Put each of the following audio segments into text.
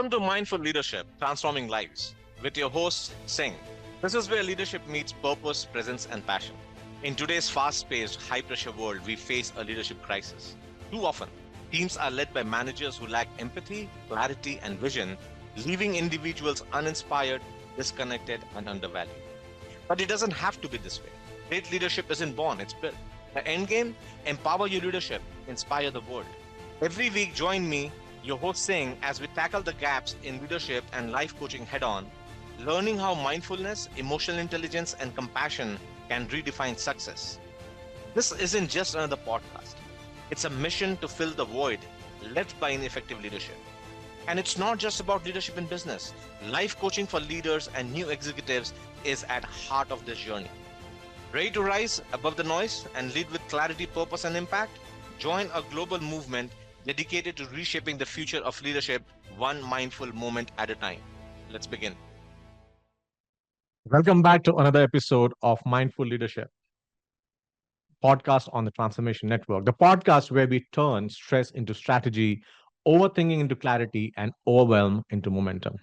Welcome to Mindful Leadership, Transforming Lives, with your host, Singh. This is where leadership meets purpose, presence, and passion. In today's fast paced, high pressure world, we face a leadership crisis. Too often, teams are led by managers who lack empathy, clarity, and vision, leaving individuals uninspired, disconnected, and undervalued. But it doesn't have to be this way. Great leadership isn't born, it's built. The end game: empower your leadership, inspire the world. Every week, join me, your host Singh, as we tackle the gaps in leadership and life coaching head on, learning how mindfulness, emotional intelligence, and compassion can redefine success. This isn't just another podcast, it's a mission to fill the void left by ineffective leadership. And it's not just about leadership in business. Life coaching for leaders and new executives is at heart of this journey. Ready to rise above the noise and lead with clarity, purpose, and impact? Join a global movement dedicated to reshaping the future of leadership one mindful moment at a time. Let's begin. Welcome back to another episode of Mindful Leadership, podcast on the Transformation Network, the podcast where we turn stress into strategy, overthinking into clarity, and overwhelm into momentum.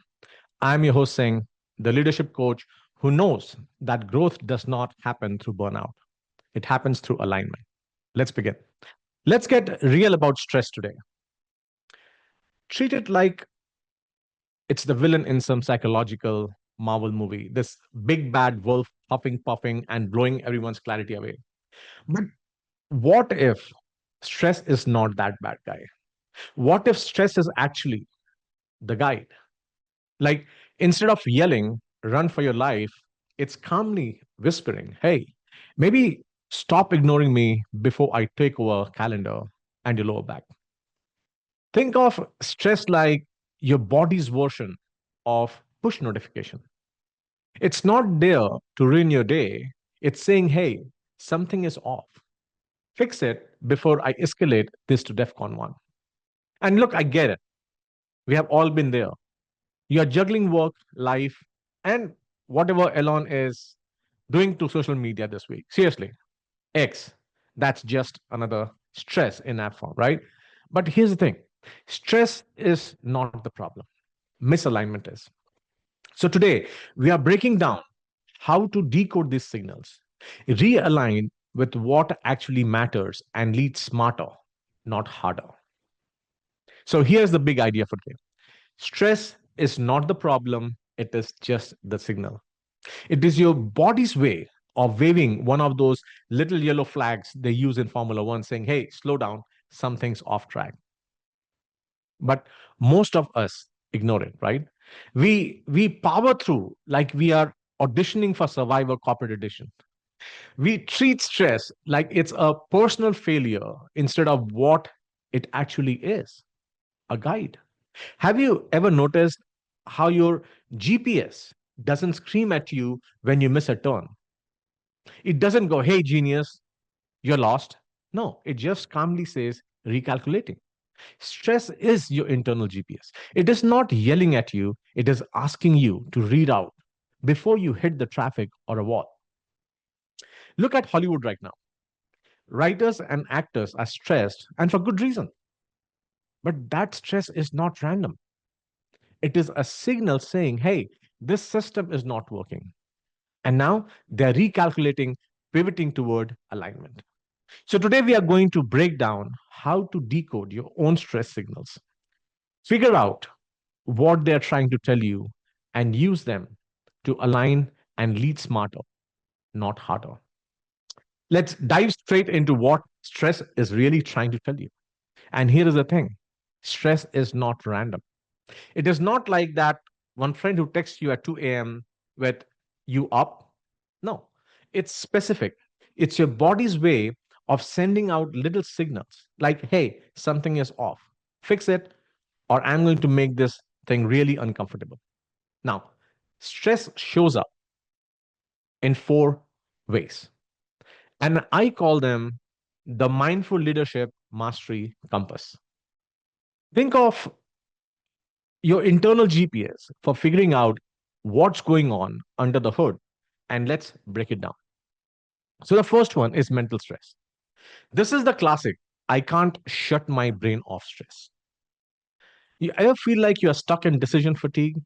I'm your host, Singh, the leadership coach who knows that growth does not happen through burnout, it happens through alignment. Let's begin. Let's get real about stress today. Treat it like it's the villain in some psychological Marvel movie, this big bad wolf huffing, puffing, and blowing everyone's clarity away. But what if stress is not that bad guy? What if stress is actually the guide? Like instead of yelling, run for your life, it's calmly whispering, hey, maybe stop ignoring me before I take over calendar and your lower back. Think of stress like your body's version of push notification. It's not there to ruin your day. It's saying, hey, something is off. Fix it before I escalate this to DEFCON 1. And look, I get it. We have all been there. You're juggling work, life, and whatever Elon is doing to social media this week. Seriously, X, that's just another stress in app form, right? But here's the thing: stress is not the problem, misalignment is. So today, we are breaking down how to decode these signals, realign with what actually matters, and lead smarter, not harder. So here's the big idea for today: stress is not the problem, it is just the signal. It is your body's way of waving one of those little yellow flags they use in Formula One, saying, hey, slow down, something's off track. But most of us ignore it, right? We power through like we are auditioning for Survivor Corporate Edition. We treat stress like it's a personal failure instead of what it actually is: a guide. Have you ever noticed how your GPS doesn't scream at you when you miss a turn? It doesn't go, hey, genius, you're lost. No, it just calmly says, recalculating. Stress is your internal GPS. It is not yelling at you, it is asking you to read out before you hit the traffic or a wall. Look at Hollywood right now. Writers and actors are stressed, and for good reason. But that stress is not random. It is a signal saying, hey, this system is not working. And now they're recalculating, pivoting toward alignment. So today we are going to break down how to decode your own stress signals, figure out what they're trying to tell you, and use them to align and lead smarter, not harder. Let's dive straight into what stress is really trying to tell you. And here is the thing: stress is not random. It is not like that one friend who texts you at 2 a.m. with you up. No, it's specific. It's your body's way of sending out little signals like, hey, something is off. Fix it, or I'm going to make this thing really uncomfortable. Now, stress shows up in four ways, and I call them the mindful leadership mastery compass. Think of your internal GPS for figuring out what's going on under the hood. And let's break it down. So, the first one is mental stress. This is the classic: I can't shut my brain off stress. You ever feel like you're stuck in decision fatigue?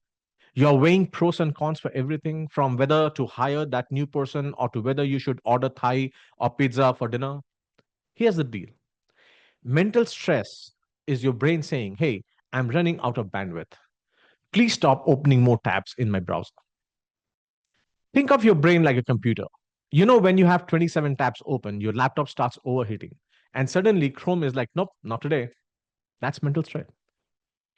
You're weighing pros and cons for everything from whether to hire that new person or to whether you should order Thai or pizza for dinner. Here's the deal: mental stress is your brain saying, hey, I'm running out of bandwidth. Please stop opening more tabs in my browser. Think of your brain like a computer. You know, when you have 27 tabs open, your laptop starts overheating. And suddenly Chrome is like, nope, not today. That's mental stress.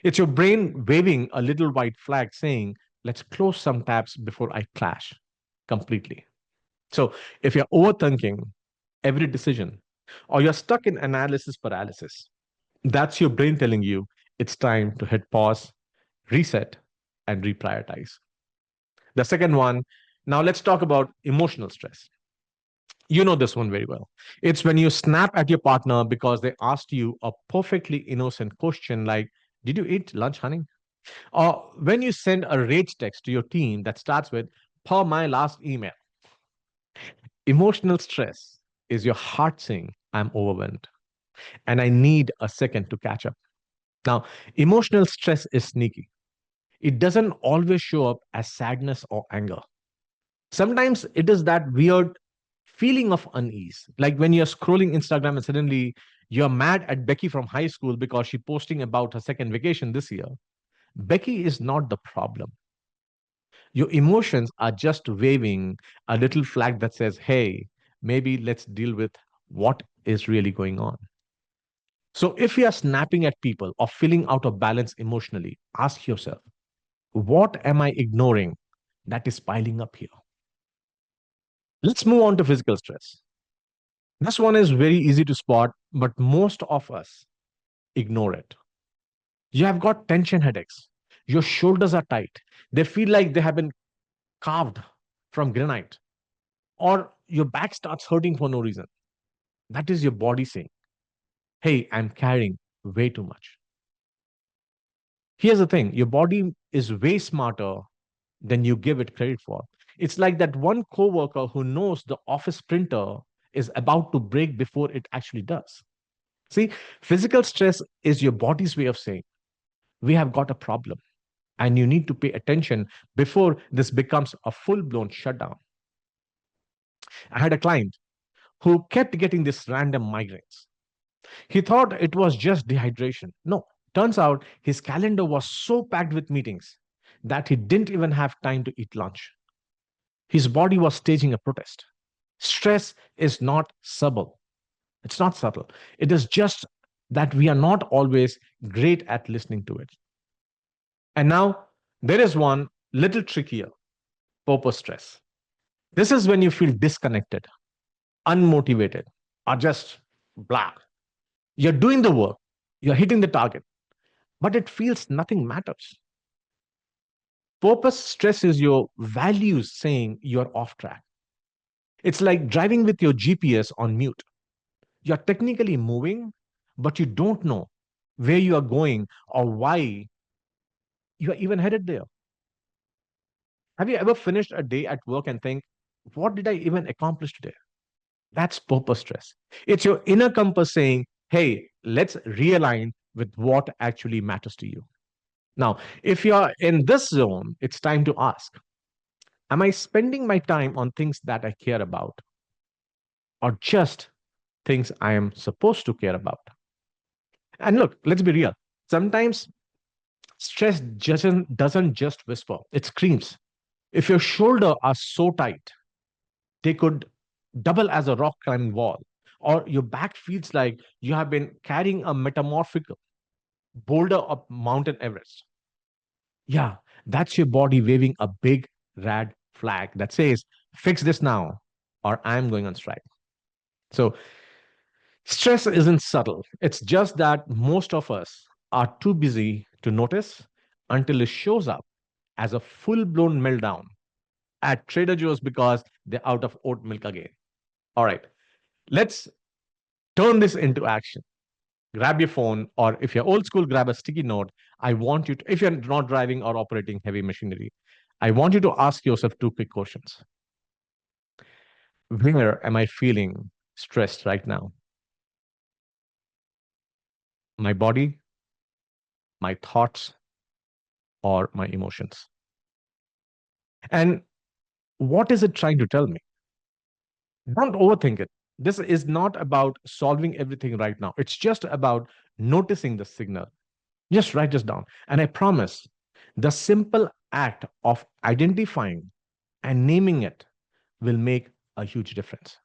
It's your brain waving a little white flag saying, let's close some tabs before I clash completely. So if you're overthinking every decision or you're stuck in analysis paralysis, that's your brain telling you it's time to hit pause, reset, and reprioritize. The second one, now let's talk about emotional stress. You know this one very well. It's when you snap at your partner because they asked you a perfectly innocent question like, did you eat lunch, honey? Or when you send a rage text to your team that starts with, per my last email. Emotional stress is your heart saying, I'm overwhelmed and I need a second to catch up. Now, emotional stress is sneaky. It doesn't always show up as sadness or anger. Sometimes it is that weird feeling of unease, like when you're scrolling Instagram and suddenly you're mad at Becky from high school because she's posting about her second vacation this year. Becky is not the problem. Your emotions are just waving a little flag that says, hey, maybe let's deal with what is really going on. So if you are snapping at people or feeling out of balance emotionally, ask yourself, what am I ignoring that is piling up here? Let's move on to physical stress. This one is very easy to spot, but most of us ignore it. You have got tension headaches. Your shoulders are tight. They feel like they have been carved from granite, or your back starts hurting for no reason. That is your body saying, hey, I'm carrying way too much. Here's the thing: your body is way smarter than you give it credit for. It's like that one coworker who knows the office printer is about to break before it actually does. See, physical stress is your body's way of saying, we have got a problem and you need to pay attention before this becomes a full blown shutdown. I had a client who kept getting these random migraines. He thought it was just dehydration. No, turns out his calendar was so packed with meetings that he didn't even have time to eat lunch. His body was staging a protest. Stress is not subtle. It's not subtle. It is just that we are not always great at listening to it. And now there is one little trickier: purpose stress. This is when you feel disconnected, unmotivated, or just blah. You're doing the work, you're hitting the target, but it feels nothing matters. Purpose stress is your values saying you're off track. It's like driving with your GPS on mute. You're technically moving, but you don't know where you are going or why you are even headed there. Have you ever finished a day at work and think, what did I even accomplish today? That's purpose stress. It's your inner compass saying, hey, let's realign with what actually matters to you. Now, if you're in this zone, it's time to ask, am I spending my time on things that I care about or just things I am supposed to care about? And look, let's be real. Sometimes stress doesn't just whisper, it screams. If your shoulders are so tight, they could double as a rock climbing wall, or your back feels like you have been carrying a metamorphic boulder up Mountain Everest. Yeah, that's your body waving a big red flag that says, fix this now, or I'm going on strike. So, stress isn't subtle. It's just that most of us are too busy to notice until it shows up as a full blown meltdown at Trader Joe's because they're out of oat milk again. All right, let's turn this into action. Grab your phone, or if you're old school, grab a sticky note. I want you to, if you're not driving or operating heavy machinery, I want you to ask yourself two quick questions. Where am I feeling stressed right now? My body my thoughts, or my emotions. And what is it trying to tell me? Don't overthink it. This is not about solving everything right now. It's just about noticing the signal. Just write this down. And I promise the simple act of identifying and naming it will make a huge difference.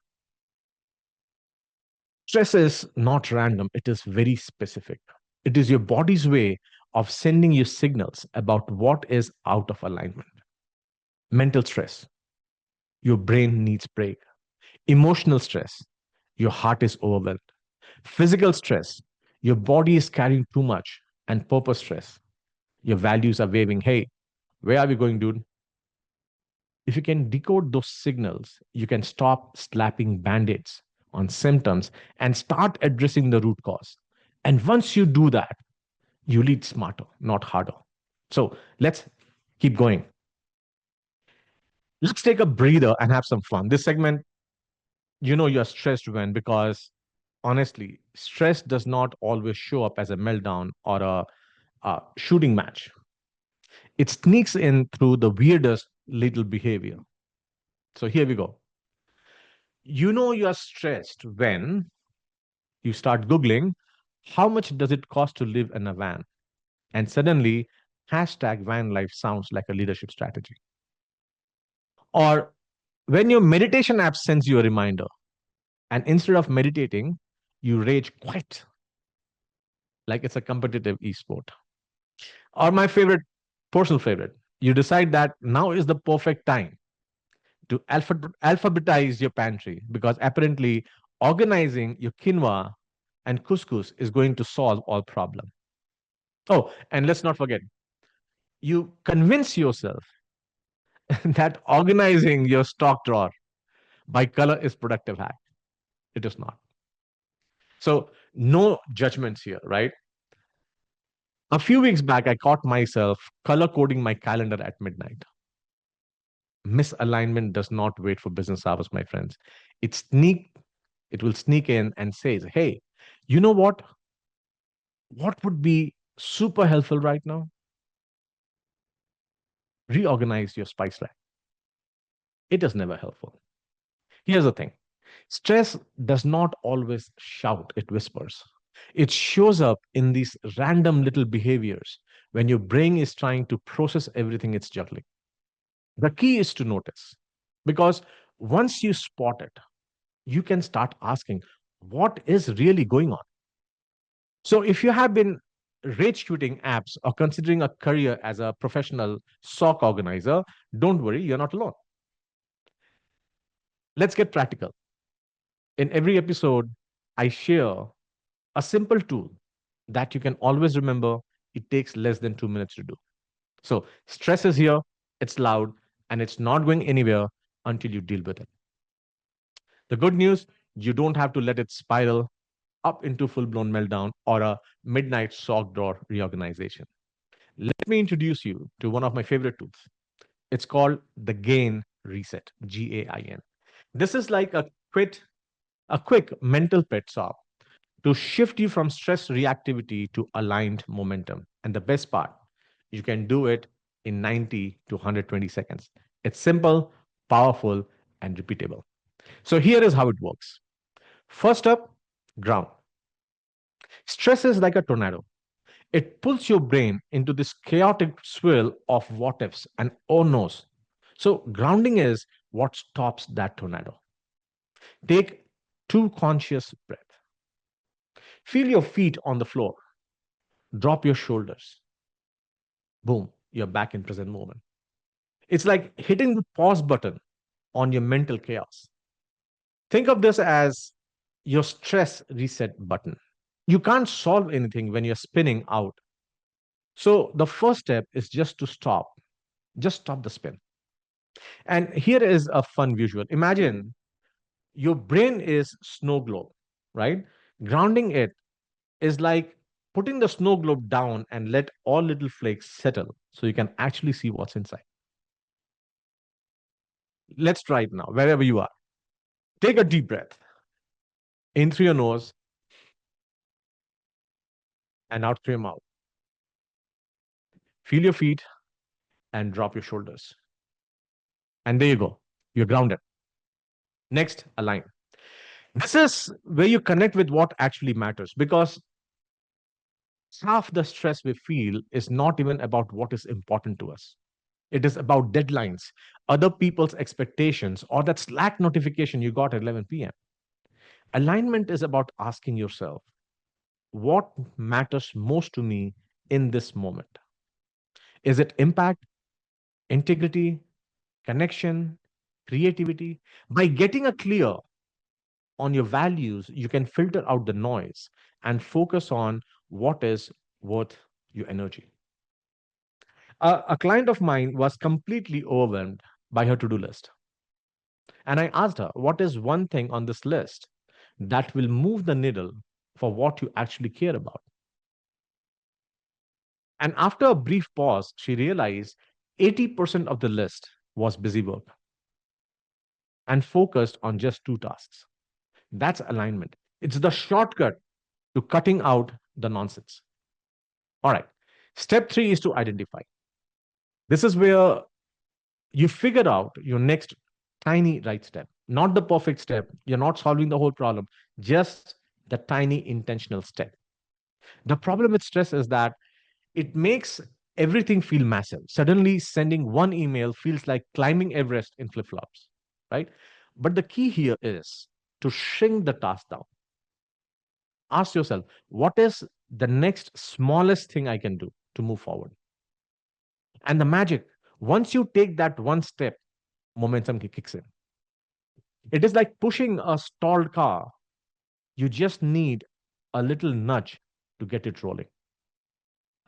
Stress is not random, it is very specific. It is your body's way of sending you signals about what is out of alignment. Mental stress, your brain needs break. Emotional stress, your heart is overwhelmed. Physical stress, your body is carrying too much. And purpose stress, your values are waving, hey, where are we going, dude? If you can decode those signals, you can stop slapping band aids on symptoms and start addressing the root cause. And once you do that, you lead smarter, not harder. So let's keep going. Let's take a breather and have some fun. This segment, you're stressed when, because honestly, stress does not always show up as a meltdown or a shooting match. It sneaks in through the weirdest little behavior. So here we go. You are stressed when you start Googling, how much does it cost to live in a van? And suddenly, hashtag van life sounds like a leadership strategy. Or when your meditation app sends you a reminder, and instead of meditating, you rage quit like it's a competitive esport. Or my favorite, personal favorite, you decide that now is the perfect time to alphabetize your pantry because apparently organizing your quinoa and couscous is going to solve all problems. Oh, and let's not forget, you convince yourself that organizing your stock drawer by color is productive hack. It is not. So no judgments here, right? A few weeks back, I caught myself color coding my calendar at midnight. Misalignment does not wait for business hours, my friends. It will sneak in and says, hey, you know what? What would be super helpful right now? Reorganize your spice rack. It is never helpful. Here's the thing. Stress does not always shout, it whispers. It shows up in these random little behaviors when your brain is trying to process everything it's juggling. The key is to notice because once you spot it, you can start asking, what is really going on? So if you have been rage quitting apps or considering a career as a professional sock organizer, don't worry, you're not alone. Let's get practical. In every episode, I share a simple tool that you can always remember. It takes less than 2 minutes to do. So, stress is here, it's loud, and it's not going anywhere until you deal with it. The good news, you don't have to let it spiral up into full blown meltdown or a midnight sock drawer reorganization. Let me introduce you to one of my favorite tools. It's called the G.A.I.N reset, G-A.I.N. This is like a quick mental pet stop to shift you from stress reactivity to aligned momentum. And the best part, you can do it in 90 to 120 seconds. It's simple, powerful, and repeatable. So here is how it works. First up, ground. Stress is like a tornado. It pulls your brain into this chaotic swirl of what ifs and oh no's. So grounding is what stops that tornado. Take two conscious breaths. Feel your feet on the floor. Drop your shoulders. Boom, you're back in present moment. It's like hitting the pause button on your mental chaos. Think of this as your stress reset button. You can't solve anything when you're spinning out. So the first step is just to stop. Just stop the spin. And here is a fun visual. Imagine your brain is snow globe, right? Grounding it is like putting the snow globe down and let all little flakes settle so you can actually see what's inside. Let's try it now, wherever you are. Take a deep breath in through your nose and out through your mouth. Feel your feet and drop your shoulders. And there you go. You're grounded. Next, align. This is where you connect with what actually matters because half the stress we feel is not even about what is important to us. It is about deadlines, other people's expectations, or that Slack notification you got at 11 p.m. Alignment is about asking yourself, what matters most to me in this moment? Is it impact, integrity, connection, creativity? By getting a clear on your values, you can filter out the noise and focus on what is worth your energy. A client of mine was completely overwhelmed by her to do list. And I asked her, what is one thing on this list that will move the needle for what you actually care about? And after a brief pause, she realized 80% of the list was busy work and focused on just two tasks. That's alignment. It's the shortcut to cutting out the nonsense. All right. Step three is to identify. This is where you figure out your next tiny right step, not the perfect step. You're not solving the whole problem, just the tiny intentional step. The problem with stress is that it makes everything feel massive. Suddenly, sending one email feels like climbing Everest in flip flops, right? But the key here is to shrink the task down. Ask yourself, what is the next smallest thing I can do to move forward? And the magic, once you take that one step, momentum kicks in. It is like pushing a stalled car. You just need a little nudge to get it rolling.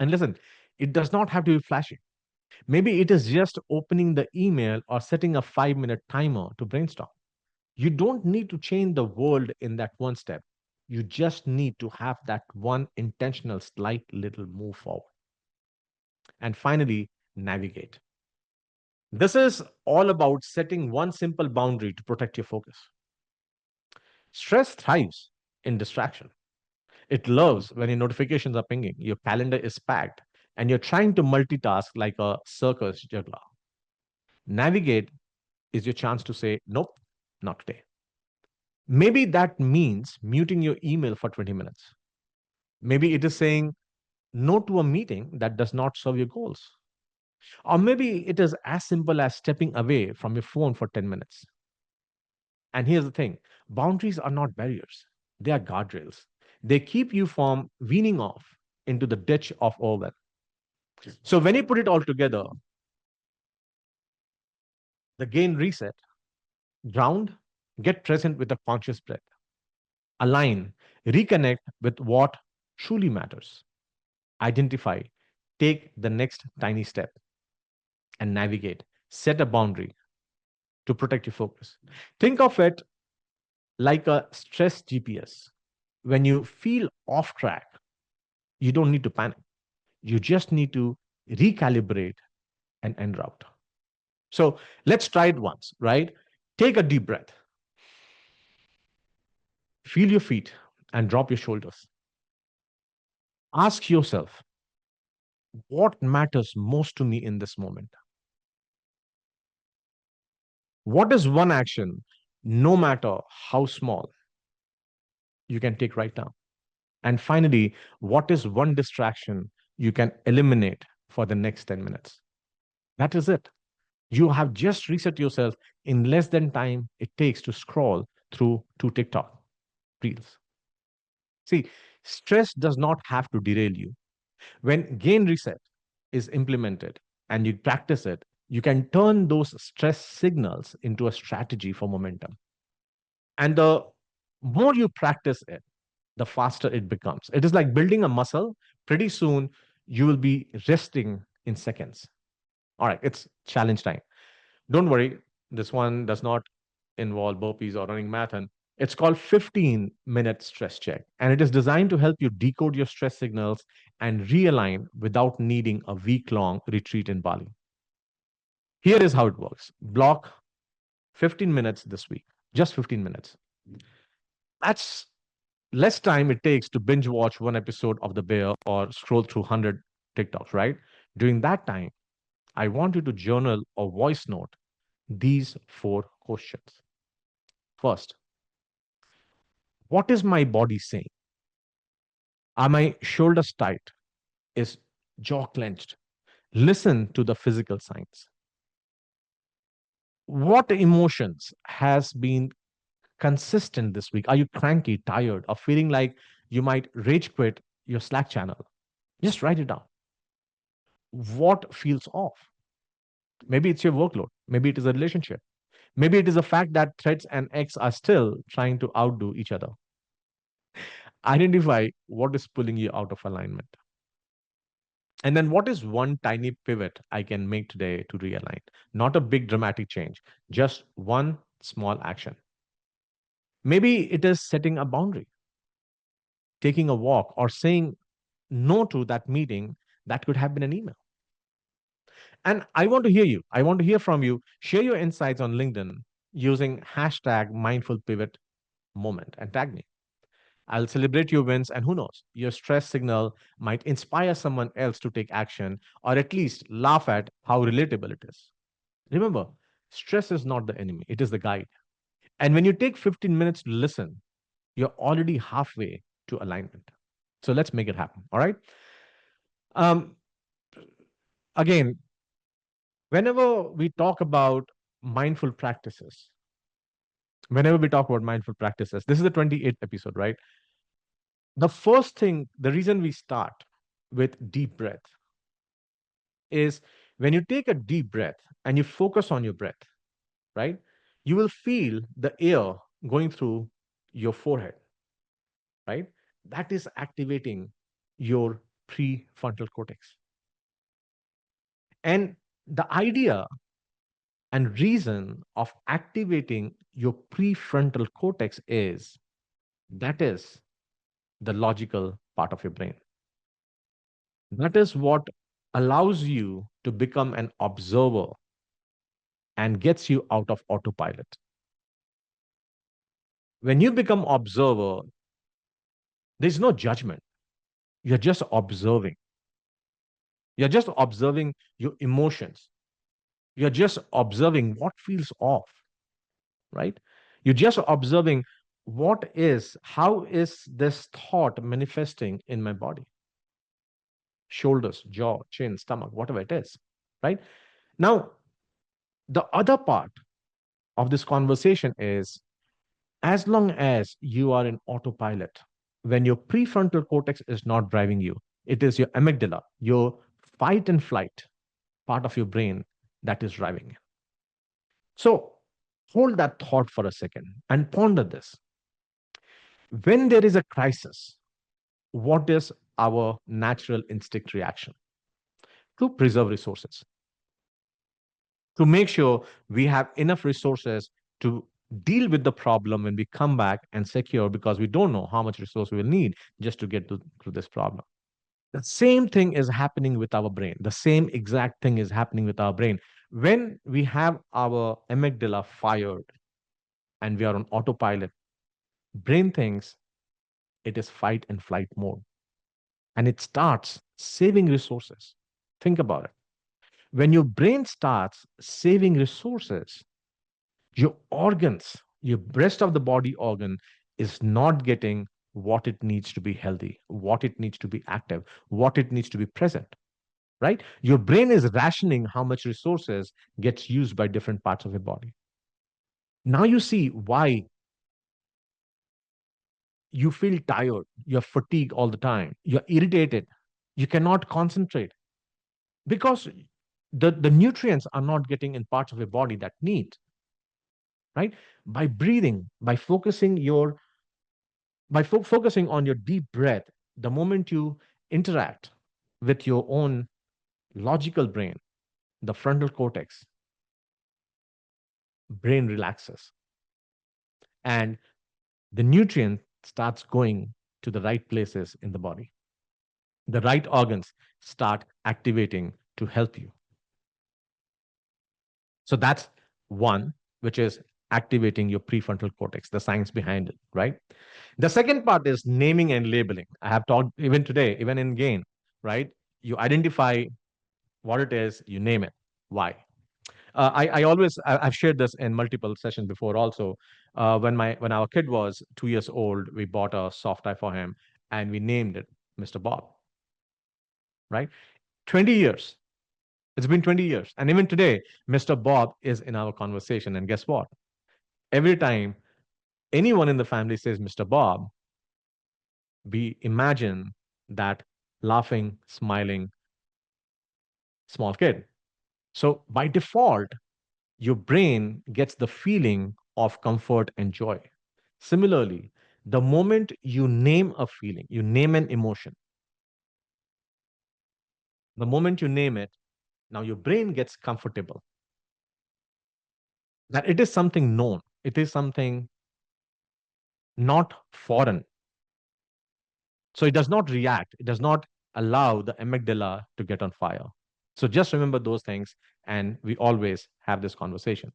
And listen, it does not have to be flashy. Maybe it is just opening the email or setting a 5-minute timer to brainstorm. You don't need to change the world in that one step. You just need to have that one intentional, slight little move forward. And finally, navigate. This is all about setting one simple boundary to protect your focus. Stress thrives in distraction. It loves when your notifications are pinging, your calendar is packed, and you're trying to multitask like a circus juggler. Navigate is your chance to say, nope, not today. Maybe that means muting your email for 20 minutes. Maybe it is saying no to a meeting that does not serve your goals. Or maybe it is as simple as stepping away from your phone for 10 minutes. And here's the thing, boundaries are not barriers, they are guardrails. They keep you from weaning off into the ditch of overwhelm. So when you put it all together, the gain reset, ground, get present with a conscious breath, align, reconnect with what truly matters, identify, take the next tiny step, and navigate, set a boundary to protect your focus. Think of it like a stress GPS. When you feel off track, you don't need to panic. You just need to recalibrate and en route. So let's try it once, right? Take a deep breath, feel your feet, and drop your shoulders. Ask yourself, what matters most to me in this moment? What is one action, no matter how small, you can take right now? And finally, what is one distraction you can eliminate for the next 10 minutes? That is it. You have just reset yourself in less than time it takes to scroll through two TikTok reels. See, stress does not have to derail you. When gain reset is implemented and you practice it, you can turn those stress signals into a strategy for momentum. And the more you practice it, the faster it becomes. It is like building a muscle. Pretty soon, you will be resting in seconds. All right, it's challenge time. Don't worry, this one does not involve burpees or running marathon. It's called 15-minute stress check, and it is designed to help you decode your stress signals and realign without needing a week-long retreat in Bali. Here is how it works. Block 15 minutes this week, just 15 minutes. That's less time it takes to binge watch one episode of The Bear or scroll through 100 TikToks, right? During that time, I want you to journal or voice note these four questions. First, what is my body saying? Are my shoulders tight? Is jaw clenched? Listen to the physical signs. What emotions has been consistent this week? Are you cranky, tired, or feeling like you might rage quit your Slack channel? Just write it down. What feels off? Maybe it's your workload. Maybe it is a relationship. Maybe it is the fact that threads and X are still trying to outdo each other. Identify what is pulling you out of alignment. And then what is one tiny pivot I can make today to realign? Not a big dramatic change, just one small action. Maybe it is setting a boundary, taking a walk, or saying no to that meeting that could have been an email. And I want to hear you. I want to hear from you. Share your insights on LinkedIn using hashtag mindful pivot moment and tag me. I'll celebrate your wins, and who knows, your stress signal might inspire someone else to take action or at least laugh at how relatable it is. Remember, stress is not the enemy, it is the guide. And when you take 15 minutes to listen, you're already halfway to alignment. So let's make it happen. All right. Um, Again, whenever we talk about mindful practices, this is the 28th episode, right? The first thing, the reason we start with deep breath is when you take a deep breath and you focus on your breath, right? You will feel the air going through your forehead, right? That is activating your prefrontal cortex. And the idea and reason of activating your prefrontal cortex is that is the logical part of your brain. That is what allows you to become an observer and gets you out of autopilot. When you become observer, there's no judgment. You're just observing. You're just observing your emotions. You're just observing what feels off, right? You're just observing how is this thought manifesting in my body? Shoulders, jaw, chin, stomach, whatever it is, right? Now, the other part of this conversation is as long as you are in autopilot, when your prefrontal cortex is not driving you, it is your amygdala, your fight and flight part of your brain that is driving you. So hold that thought for a second and ponder this. When there is a crisis, what is our natural instinct reaction? To preserve resources, to make sure we have enough resources to deal with the problem when we come back and secure because we don't know how much resource we will need just to get through this problem. The same thing is happening with our brain. The same exact thing is happening with our brain. When we have our amygdala fired and we are on autopilot, brain thinks it is fight and flight mode and it starts saving resources. Think about it. When your brain starts saving resources, your organs, your rest of the body organ is not getting what it needs to be healthy, what it needs to be active, what it needs to be present, right? Your brain is rationing how much resources gets used by different parts of your body. Now you see why you feel tired, you're fatigued all the time, you're irritated, you cannot concentrate because the nutrients are not getting in parts of your body that need, right? By breathing, focusing on your deep breath, the moment you interact with your own logical brain, the frontal cortex, brain relaxes and the nutrient starts going to the right places in the body. The right organs start activating to help you. So that's one, which is activating your prefrontal cortex, the science behind it, right? The second part is naming and labeling. I have talked even today, even in G.A.I.N, right? You identify what it is, you name it. Why? I've shared this in multiple sessions before also. When our kid was 2 years old, we bought a soft toy for him and we named it Mr. Bob, right? 20 years. It's been 20 years. And even today, Mr. Bob is in our conversation. And guess what? Every time anyone in the family says Mr. Bob, we imagine that laughing, smiling small kid. So by default, your brain gets the feeling of comfort and joy. Similarly, the moment you name a feeling, you name an emotion, the moment you name it, now your brain gets comfortable that it is something known, it is something not foreign. So it does not react, it does not allow the amygdala to get on fire. So just remember those things, and we always have this conversation.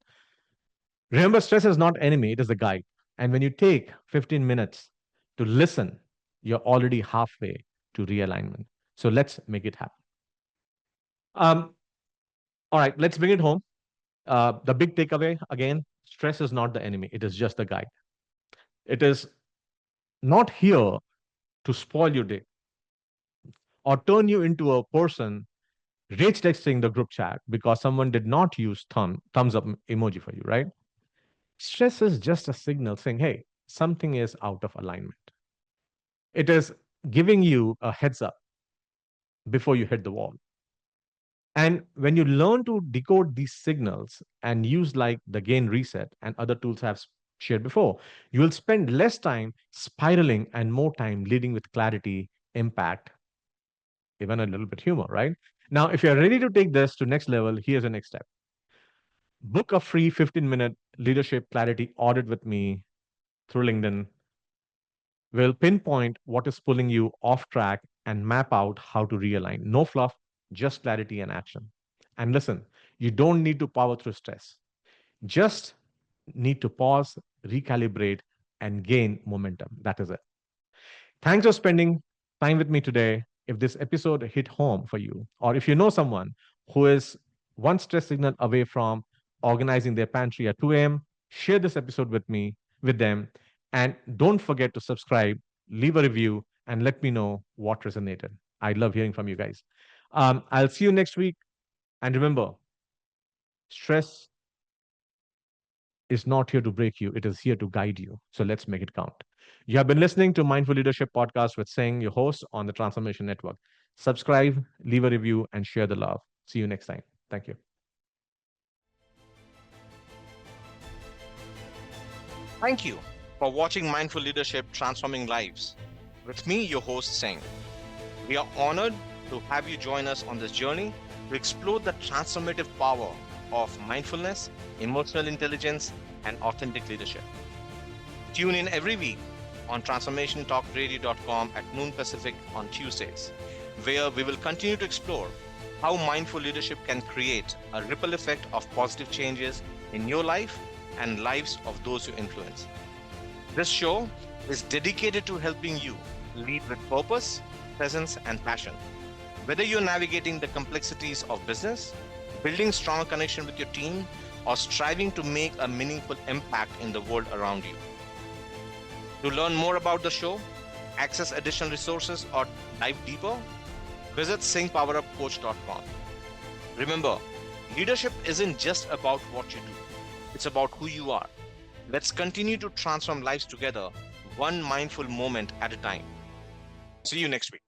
Remember, stress is not enemy, it is a guide. And when you take 15 minutes to listen, you're already halfway to realignment. So let's make it happen. Um, all right, let's bring it home. The big takeaway again, stress is not the enemy, it is just the guide. It is not here to spoil your day or turn you into a person rage texting the group chat because someone did not use thumbs up emoji for you, right? Stress is just a signal saying, hey, something is out of alignment. It is giving you a heads up before you hit the wall. And when you learn to decode these signals and use like the gain reset and other tools have shared before, you will spend less time spiraling and more time leading with clarity, impact, even a little bit humor, right? Now, if you're ready to take this to next level, here's the next step. Book a free 15-minute leadership clarity audit with me through LinkedIn. We'll pinpoint what is pulling you off track and map out how to realign. No fluff, just clarity and action. And listen, you don't need to power through stress. Just need to pause, recalibrate, and gain momentum. That is it. Thanks for spending time with me today. If this episode hit home for you, or if you know someone who is one stress signal away from organizing their pantry at 2 a.m., share this episode with them. And don't forget to subscribe, leave a review, and let me know what resonated. I love hearing from you guys. I'll see you next week. And remember, stress is not here to break you, it is here to guide you. So let's make it count. You have been listening to Mindful Leadership Podcast with Singh, your host on the Transformation Network. Subscribe, leave a review, and share the love. See you next time. Thank you. Thank you for watching Mindful Leadership Transforming Lives. With me, your host, Singh. We are honored to have you join us on this journey to explore the transformative power of mindfulness, emotional intelligence, and authentic leadership. Tune in every week on transformationtalkradio.com at noon Pacific on Tuesdays, where we will continue to explore how mindful leadership can create a ripple effect of positive changes in your life and lives of those you influence. This show is dedicated to helping you lead with purpose, presence, and passion. Whether you're navigating the complexities of business, building strong connection with your team, or striving to make a meaningful impact in the world around you. To learn more about the show, access additional resources, or dive deeper, visit singpowerupcoach.com. Remember, leadership isn't just about what you do, it's about who you are. Let's continue to transform lives together, one mindful moment at a time. See you next week.